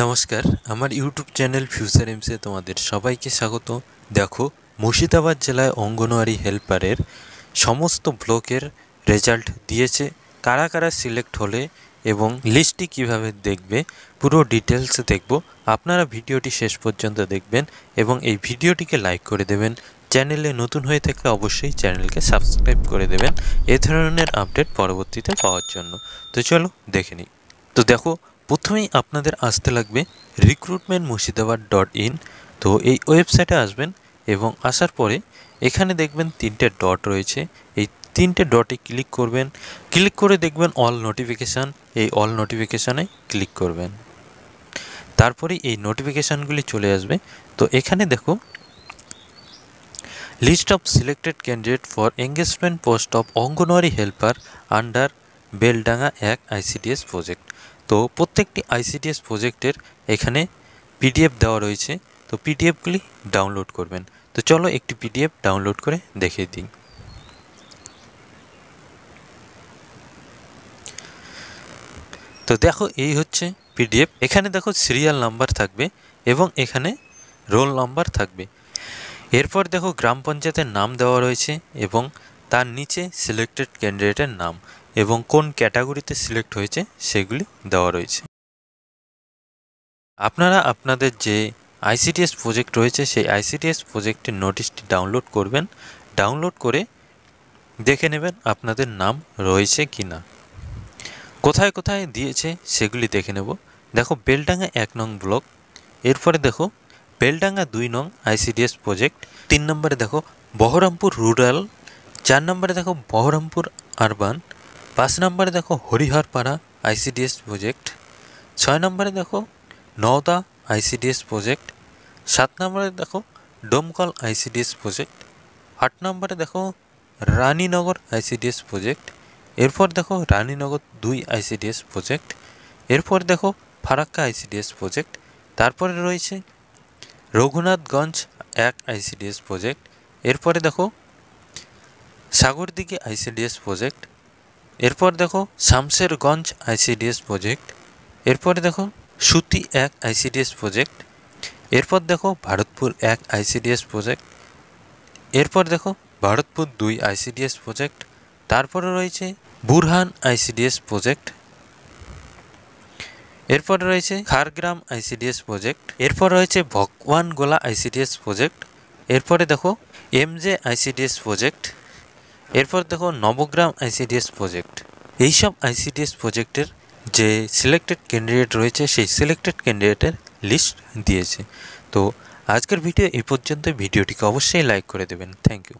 নমস্কার, আমার YouTube channel future এমসে তোমাদের সবাইকে স্বাগত। দেখো, মুর্শিদাবাদ জেলায় অঙ্গনওয়াড়ি হেল্পারের সমস্ত ব্লকের রেজাল্ট দিয়েছে। কারা কারা সিলেক্ট হলে এবং লিস্টটি কিভাবে দেখবে পুরো ডিটেলস দেখব। আপনারা ভিডিওটি শেষ পর্যন্ত দেখবেন এবং এই ভিডিওটিকে লাইক করে দেবেন। চ্যানেলে নতুন হয়ে থাকলে অবশ্যই চ্যানেলকে সাবস্ক্রাইব করে দেবেন এ ধরনের আপডেট পরবর্তীতে পাওয়ার জন্য। তো চলো দেখে নিই। তো দেখো, প্রথমেই আপনাদের আসতে লাগবে recruitmentmurshidabad.in। তো এই ওয়েবসাইটে আসবেন এবং আসার পরে এখানে দেখবেন 3টে ডট রয়েছে। এই 3টে ডটে ক্লিক করবেন। ক্লিক করে দেখবেন অল নোটিফিকেশান। এই অল নোটিফিকেশানে ক্লিক করবেন। তারপরে এই নোটিফিকেশানগুলি চলে আসবে। তো এখানে দেখো, list of selected candidate for engagement post of anganwadi helper under Beldanga 1 ICDS project. তো প্রত্যেকটি ICDS প্রজেক্টের এখানে PDF দেওয়া রয়েছে। তো PDFগুলি ডাউনলোড করবেন। তো চলো একটি PDF ডাউনলোড করে দেখিয়ে দিই। তো দেখো, এই হচ্ছে PDF। এখানে দেখো সিরিয়াল নাম্বার থাকবে এবং এখানে রোল নাম্বার থাকবে। এরপর দেখো গ্রাম পঞ্চায়েতের নাম দেওয়া রয়েছে এবং তার নিচে সিলেক্টেড ক্যান্ডিডেটের নাম এবং কোন ক্যাটাগরিতে সিলেক্ট হয়েছে সেগুলি দেওয়া রয়েছে। আপনারা আপনাদের যে ICDS প্রজেক্ট রয়েছে সেই ICDS প্রজেক্টের নোটিশটি ডাউনলোড করবেন। ডাউনলোড করে দেখে নেবেন আপনাদের নাম রয়েছে কি না। কোথায় কোথায় দিয়েছে সেগুলি দেখে নেব। দেখো, বেলডাঙ্গা 1 নং ব্লক। এরপরে দেখো বেলডাঙ্গা 2 নং ICDS প্রজেক্ট। 3 নম্বরে দেখো বহরমপুর রুরাল। 4 নম্বরে দেখো বহরমপুর আরবান। 5 নম্বরে দেখো হরিহরপাড়া ICDS প্রজেক্ট। 6 নম্বরে দেখো নওদা ICDS প্রজেক্ট। 7 নম্বরে দেখো ডোমকল ICDS প্রজেক্ট। 8 নম্বরে দেখো রানীনগর ICDS প্রজেক্ট। এরপর দেখো রানীনগর 2 ICDS প্রজেক্ট। এরপর দেখো ফারাক্কা ICDS প্রজেক্ট। তারপরে রয়েছে রঘুনাথগঞ্জ 1 ICDS প্রজেক্ট। এরপরে দেখো সাগরদিঘি ICDS প্রজেক্ট। এরপর দেখো শামশেরগঞ্জ ICDS প্রজেক্ট। এরপরে দেখো সুতি 1 ICDS প্রজেক্ট। এরপর দেখো ভারতপুর 1 ICDS প্রজেক্ট। এরপর দেখো ভারতপুর 2 ICDS প্রজেক্ট। তারপরে রয়েছে বুরহান ICDS প্রজেক্ট। এরপর রয়েছে খারগ্রাম ICDS প্রজেক্ট। এরপর রয়েছে ভগবানগোলা ICDS প্রজেক্ট। এরপরে দেখো MJ ICDS প্রজেক্ট। এরপর দেখো নবগ্রাম ICDS প্রজেক্ট। এইসব ICDS প্রজেক্টের যে সিলেক্টেড ক্যান্ডিডেট রয়েছে সেই সিলেক্টেড ক্যান্ডিডেটের লিস্ট দিয়েছে। তো আজকের ভিডিও এই পর্যন্ত। ভিডিওটিকে অবশ্যই লাইক করে দেবেন। Thank you.